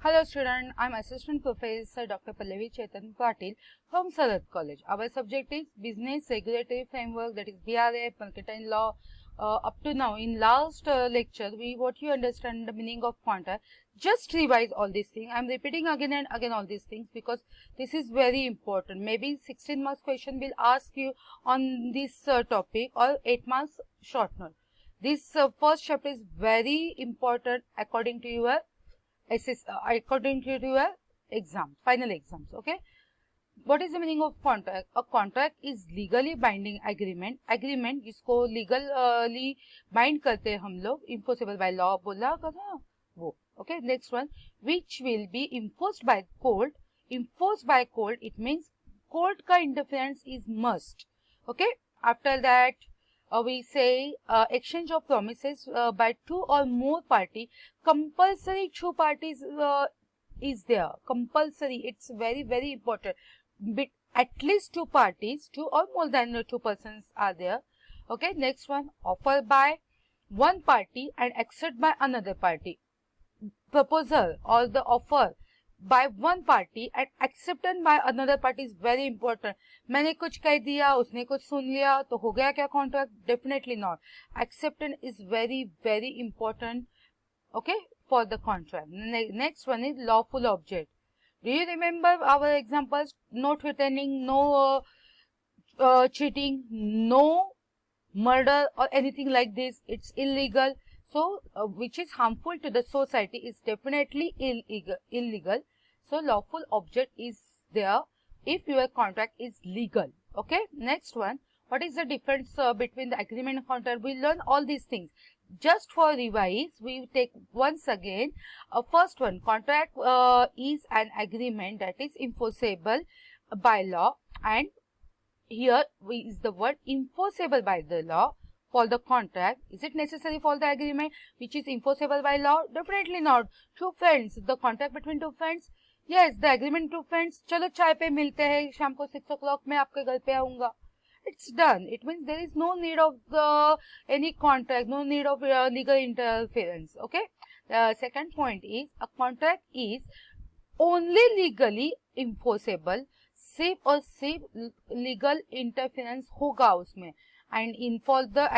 Hello student, I am Assistant Professor Dr. Pallavi Chetan Patil from Sarat College. Our subject is Business Regulatory Framework, that is BRF, Mercantile Law. Up to now, in last lecture, what you understand the meaning of contract. Just revise all these things. I am repeating again and again all these things because this is very important. Maybe 16 marks question will ask you on this topic or 8 marks short note. This first chapter is very important according to your exam, final exams. Okay, what is the meaning of contract? A contract is legally binding agreement. Agreement जिसको legally bind करते हैं हम लोग, enforceable by law बोला था वो. Okay, next one, which will be enforced by court. Enforced by court, it means court का interference is must. Okay, after that we say exchange of promises by two or more party. Compulsory two parties is there. Compulsory, it's very important. But at least two parties, two or more than two persons are there. Okay, next one, offer by one party and accept by another party. Proposal or the offer by one party and acceptance by another party is very important. मैंने कुछ कह दिया, उसने कुछ सुन लिया, तो हो गया क्या contract? Definitely not. Acceptance is very important. Okay, for the contract. Next one is lawful object. Do you remember our examples? No threatening, no cheating, no murder or anything like this. It's illegal. So, which is harmful to the society is definitely illegal. So, lawful object is there if your contract is legal. Okay. Next one, what is the difference between the agreement and contract? We learn all these things. Just for revise, we take once again. First one, contract is an agreement that is enforceable by law, and here is the word enforceable by the law. For the contract, is it necessary for the agreement which is enforceable by law? Definitely not. Two friends, the contract between two friends, yes, the agreement two friends, चलो चाय पे मिलते हैं शाम को 6 o'clock मैं आपके घर पे आऊंगा. It's done. It means there is no need of any contract, no need of legal interference. Okay. The second point is a contract is only legally enforceable सिर्फ और सिर्फ legal interference होगा उसमें. And in for the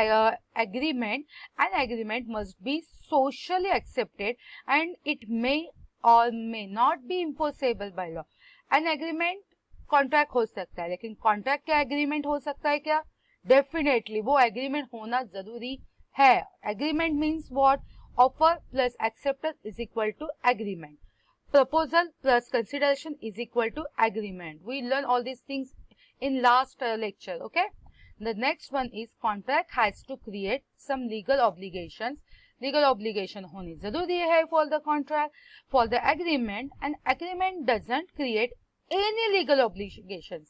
agreement, an agreement must be socially accepted and it may or may not be enforceable by law. An agreement contract हो सकता है, लेकिन contract क्या एग्रीमेंट हो सकता है क्या? डेफिनेटली वो एग्रीमेंट होना जरूरी है. Agreement means what? Offer plus acceptance is equal to agreement. Proposal plus consideration is equal to agreement. We learn all these things in last lecture. Okay, the next one is contract has to create some legal obligations. Legal obligation होनी जरूरी है for the contract. For the agreement, and agreement doesn't create any legal obligations.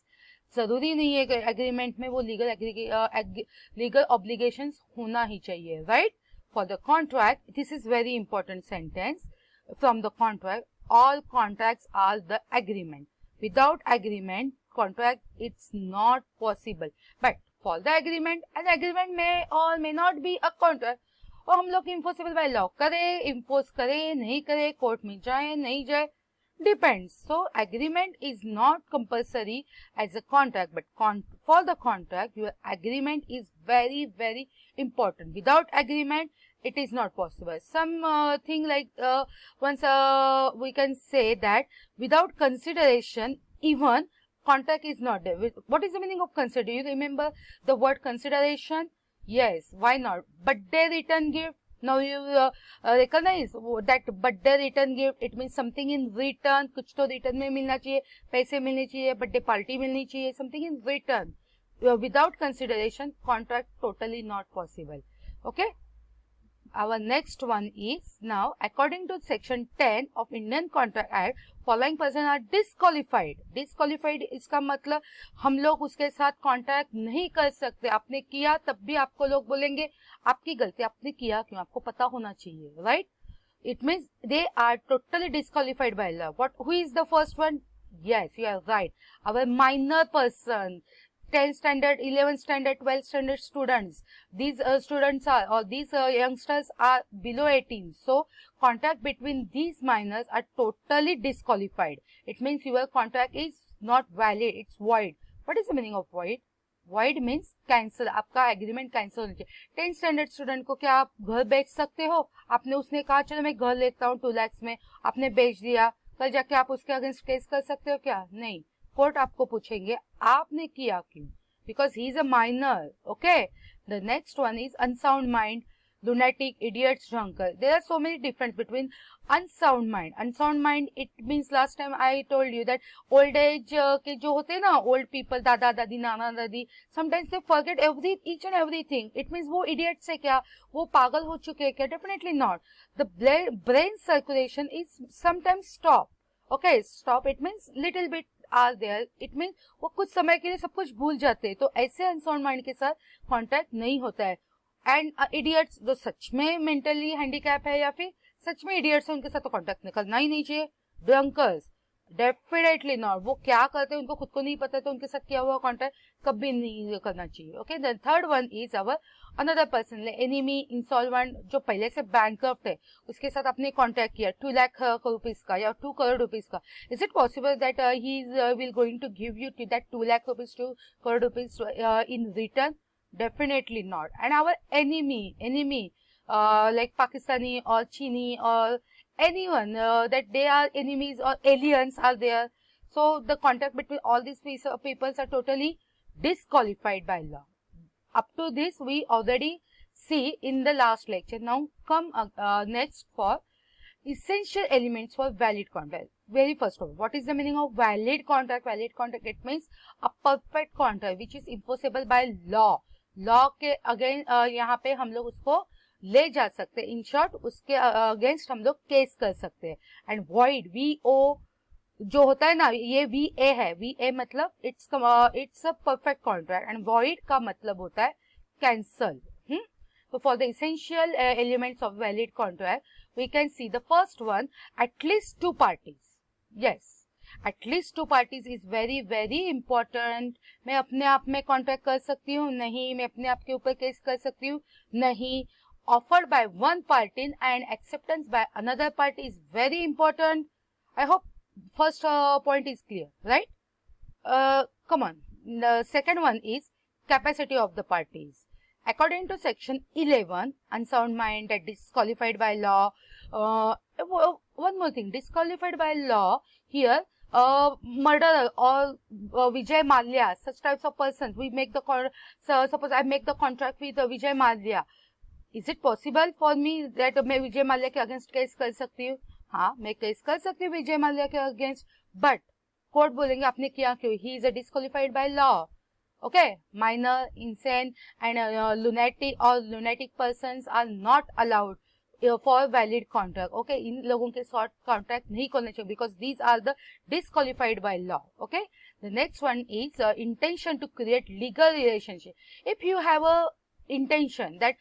जरूरी नहीं है कि agreement में वो legal obligations होना ही चाहिए, right? For the contract, this is very important sentence. From the contract, all contracts are the agreement. Without agreement contract it's not possible. But for the agreement, an agreement may or may not be a contract. और हम लोग enforceable by law करे, enforce करे, नहीं करे, court में जाए, नहीं जाए, depends. So, agreement is not compulsory as a contract, but for the contract, your agreement is very important. Without agreement, it is not possible. Some thing like once we can say that without consideration, even contract is not there. What is the meaning of consider? Do you remember the word consideration? Yes, why not? Birthday return gift. Now you recognize that birthday return gift, it means something in return. कुछ तो return में मिलना चाहिए, पैसे मिलने चाहिए, birthday party मिलनी चाहिए, something in return. Without consideration, contract totally not possible. Okay. Our next one is now according to section 10 of Indian Contract Act, following person are disqualified. Disqualified इसका मतलब हम लोग उसके साथ कॉन्ट्रैक्ट नहीं कर सकते. आपने किया तब भी आपको लोग बोलेंगे आपकी गलती, आपने किया क्यों, आपको पता होना चाहिए, right? It means they are totally disqualified by law. Who is the first one? Yes, you are right. Our minor person. 10th standard, 11th standard, 12th standard students. These students are, or these youngsters are below 18. So contract between these minors are totally disqualified. It means your contract is not valid, it's void. What is the meaning of void? Void means cancel, आपका agreement cancel होना चाहिए। 10th standard student को क्या आप घर बेच सकते हो? आपने उसने कहा चलो मैं घर लेता हूँ 2 lakhs में, आपने बेच दिया, कल जाके आप उसके अगेंस्ट केस कर सकते हो क्या? नहीं, कोर्ट आपको पूछेंगे आपने किया क्यों, because he is a minor. Okay, the next one is unsound mind, lunatic, idiots, drunkard. There are so many difference between unsound mind. Unsound mind, it means last time I told you that old age के जो होते हैं ना, old people, दादा दादी, नाना दादी, sometimes they forget each and everything. It means वो idiots है क्या, वो पागल हो चुके हैं क्या? Definitely not. The brain circulation is sometimes stop. Okay, stop, it means little bit are there. It means वो कुछ समय के लिए सब कुछ भूल जाते हैं। तो ऐसे अनसाउंड माइंड के साथ कॉन्टैक्ट नहीं होता है। एंड इडियट्स जो सच में मेंटली हैंडीकैप है या फिर सच में इडियट्स है, उनके साथ तो कॉन्टैक्ट करना ही नहीं चाहिए। Drunkards, definitely not. वो क्या करते हैं उनको खुद को नहीं पता, तो उनके साथ किया हुआ कॉन्टैक्ट कभी नहीं करना चाहिए। Okay, the third one is our another person, enemy, insolvent, जो पहले से बैंकक्रप्ट है, उसके साथ आपने कॉन्टैक्ट किया 2 लाख रुपीज का या 2 करोड़ रुपीज का। Is it possible that he will going to give you to that 2 lakh rupees 2 crore rupees in return? Definitely not. And our enemy like Pakistani or Chini or anyone that they are enemies or aliens are there. So the contact between all these peoples are totally disqualified by law. Up to this we already see in the last lecture. Now come next for essential elements for valid contract. Very first of all, what is the meaning of valid contract? Valid contract, it means a perfect contract which is enforceable by law. Law के against यहाँ पे हम लोग उसको ले जा सकते हैं। इन शॉर्ट उसके अगेंस्ट हम लोग केस कर सकते हैं। एंड वॉइड, VO जो होता है ना, ये VA है। VA मतलब it's a perfect contract and void का मतलब होता है cancel. So for the essential elements of valid contract, we can see the first one, at least 2 parties. Yes, at least 2 parties is very very important. मैं अपने आप में contract कर सकती हूँ? नहीं। मैं अपने आप के ऊपर केस कर सकती हूँ? नहीं। Offered by one party and acceptance by another party is very important. I hope first point is clear, right? Come on. The second one is capacity of the parties. According to section 11, unsound mind that disqualified by law. One more thing, disqualified by law here. Murderer or Vijay Mallya, such types of persons, we make the suppose I make the contract with Vijay Mallya. Is it possible for me that मैं विजय माल्या के against case कर सकती हूँ? हाँ, मैं case कर सकती हूँ विजय माल्या के अगेंस्ट, बट कोर्ट बोलेंगे आपने किया क्यों? He is disqualified by law. Okay, minor, insane and lunatic persons are not allowed for valid contract. Okay, इन लोगों के साथ contract नहीं करना चाहिए because these are the disqualified by law. Okay, the next one is intention to create legal relationship. If you have a intention that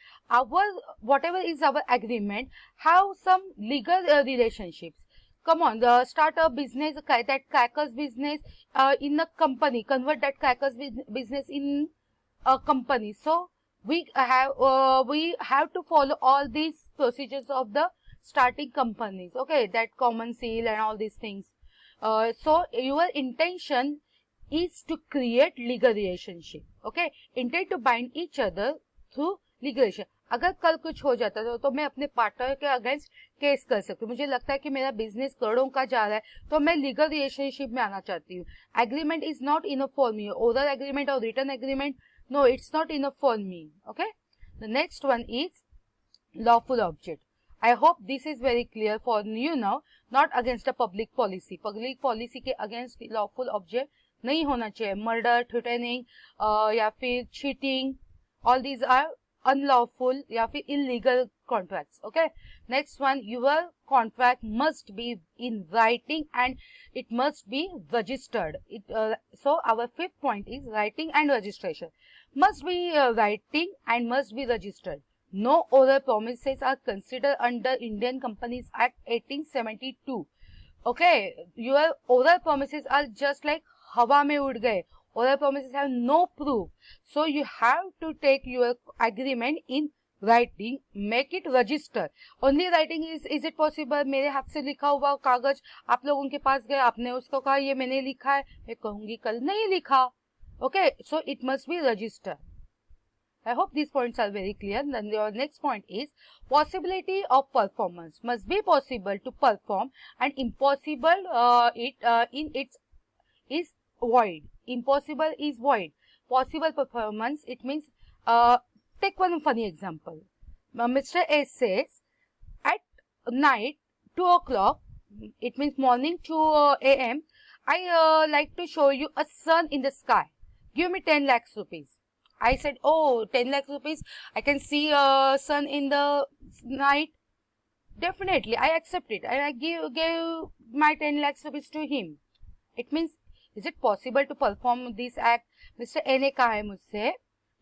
whatever is our agreement have some legal relationships. Come on, start a business, that crackers business in a company, convert that crackers business in a company. So we have to follow all these procedures of the starting companies. Okay, that common seal and all these things. So your intention is to create legal relationship. Okay, intend to bind each other through legal relationship. अगर कल कुछ हो जाता तो मैं अपने partner के against case कर सकती हूँ। मुझे लगता है कि मेरा बिजनेस करोड़ों का जा रहा है, तो मैं लीगल रिलेशनशिप में आना चाहती हूँ। Agreement is not enough for me, oral agreement और written agreement, no, it's not enough for me. Okay, the next one is lawful object. I hope this is very clear for you now. Not against a public policy. Public policy के against lawful object नहीं होना चाहिए. Murder, threatening या फिर cheating, all these are unlawful या फिर illegal contracts. Okay, next one, your contract must be in writing and it must be registered. So our fifth point is writing and registration. Must be writing and must be registered. No oral promises are considered under Indian Companies Act 1872. Okay, your oral promises are just like हवा में उड़ गए. Oral promises have no proof. So you have to take your agreement in writing, make it register. Only writing is it possible? मेरे हाथ से लिखा हुआ कागज आप लोग उनके पास गए, आपने उसको कहा ये मैंने लिखा है, मैं कहूंगी कल नहीं लिखा. Okay, so it must be registered. I hope these points are very clear. Then your next point is possibility of performance. Must be possible to perform and impossible in its is void. Impossible is void. Possible performance, it means take one funny example. Mr. A says at night 2 o'clock, it means morning 2 a.m. I like to show you a sun in the sky. Give me 10 lakhs rupees. I said, oh, 10 lakhs rupees, I can see a sun in the night. Definitely, I accept it and I gave my 10 lakhs rupees to him. It means, is it possible to perform this act? Mr. A ने कहा है मुझसे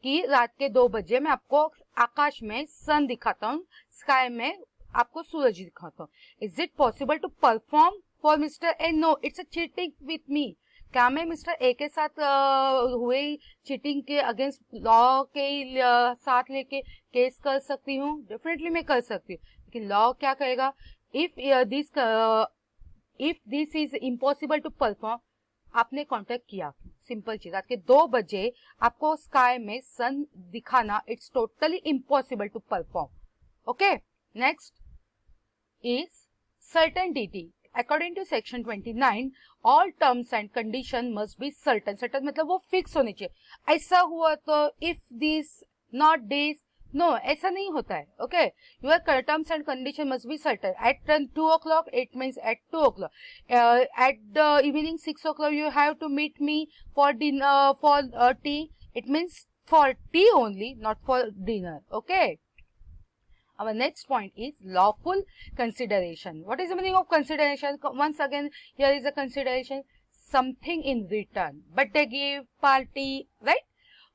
कि रात के 2 बजे मैं आपको आकाश में सन दिखाता हूँ, स्काई में आपको सूरज दिखाता हूँ. Is it possible to perform for Mr. A? No, it's a cheating with me. क्या मैं मिस्टर ए के साथ हुए चीटिंग के अगेंस्ट लॉ के साथ लेके केस कर सकती हूँ? डेफिनेटली मैं कर सकती हूँ, लेकिन लॉ क्या कहेगा? If this is impossible to perform, आपने कॉन्टेक्ट किया, सिंपल चीज, रात के 2 बजे आपको स्काई में सन दिखाना, it's totally impossible to perform. Okay, next is certainty. According to section 29, all terms and condition must be certain. Certain मतलब वो फिक्स होने चाहिए. ऐसा हुआ तो if this, not this, no, ऐसा नहीं होता है. Okay, your terms and condition must be certain. At 2 o'clock, it means at 2 o'clock. At the evening 6 o'clock, you have to meet me for dinner, for tea. It means for tea only, not for dinner. Okay. Our next point is lawful consideration. What is the meaning of consideration? Once again, here is a consideration, something in return. But they give party, right?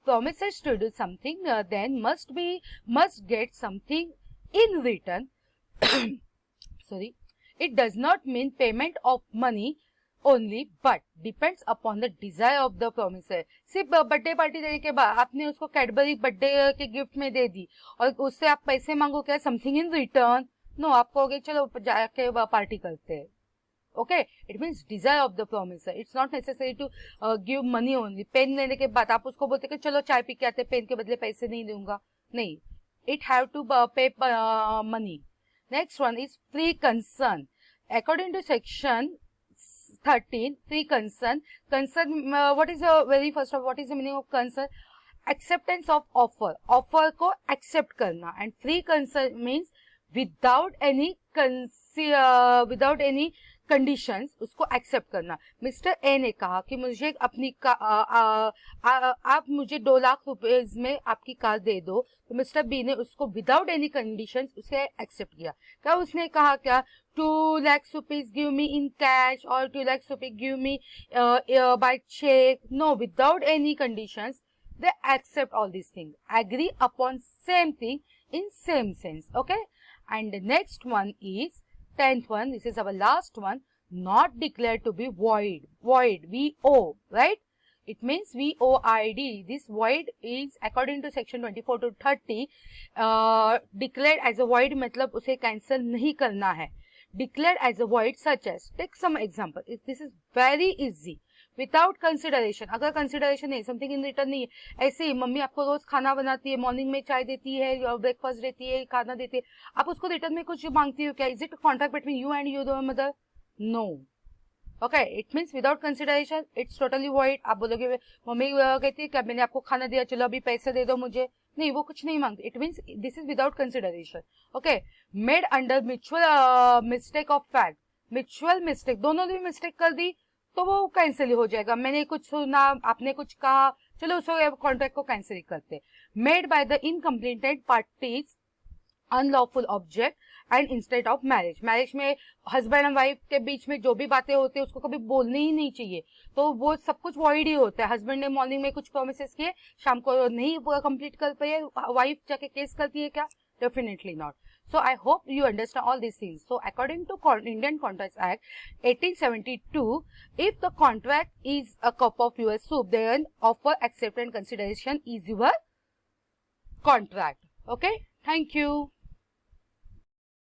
Promises to do something, then must get something in return. Sorry, it does not mean payment of money only, but depends upon the desire of the promiser. सिर्फ birthday party देने के बाद आपने उसको Cadbury birthday के gift में दे दी और उससे आप पैसे मांगो क्या, समथिंग इन रिटर्न? नो, आप कहोगे चलो जाके पार्टी करते हैं. Okay, it means desire of the promisor. It's not necessary to give money only. Pen लेने के बाद आप उसको बोलते कि चलो चाय पी के आते, पेन के बदले पैसे नहीं दूंगा. नहीं, it have to pay money. Next one is free concern. According to section 13, free concern. Concern, what is the very first of what is the meaning of concern? Acceptance of offer. Offer को accept करना. And free concern means without any conditions उसको accept करना. Mister A ने कहा कि मुझे अपनी आप मुझे 2 लाख रुपए में आपकी कार दे दो, तो मिस्टर बी ने उसको विदाउट एनी कंडीशंस उसे एक्सेप्ट किया. क्या उसने कहा क्या 2 lakhs rupees give me in cash or 2 lakhs rupees give me by check? No, without any conditions they accept all these things, agree upon same thing in same sense. Okay, and the next one is 10th one. This is our last one. Not declared to be void. Void, VO, right? It means VOID. This void is according to section 24 to 30 declared as a void मतलब उसे cancel नहीं करना है. Declared as a void such as, take some example. This is very easy. Without consideration. अगर consideration नहीं, something in return नहीं है, ऐसे ही मम्मी आपको रोज खाना बनाती है, मॉर्निंग में चाय देती है, ब्रेकफास्ट देती है, खाना देती है, आप उसको रिटर्न में कुछ मांगती हो क्या? Is it a contract between you and your mother? No. Okay, it means without consideration, it's totally void. आप बोलोगे मम्मी कहती है क्या मैंने आपको खाना दिया, चलो अभी पैसे दे दो मुझे. नहीं, वो कुछ नहीं मांगती. It means this is without consideration. Okay, made under mutual mistake of fact. Mutual mistake, दोनों ने मिस्टेक कर दी तो वो कैंसिल हो जाएगा. मैंने कुछ सुना, आपने कुछ कहा, चलो उस कॉन्ट्रैक्ट को कैंसिल करते. Made by the incompleted parties unlawful object and instead of marriage. Marriage में हस्बैंड एंड वाइफ के बीच में जो भी बातें होती है उसको कभी बोलनी ही नहीं चाहिए, तो वो सब कुछ वॉइड ही होता है. हस्बैंड ने मॉर्निंग में कुछ प्रोमिसेस किए, शाम को नहीं कंप्लीट कर पाए, वाइफ जाके केस करती है क्या? Definitely not. So I hope you understand all these things. So according to Indian Contracts Act 1872, if the contract is a cup of your soup, then offer, acceptance, consideration is your contract. Okay, thank you.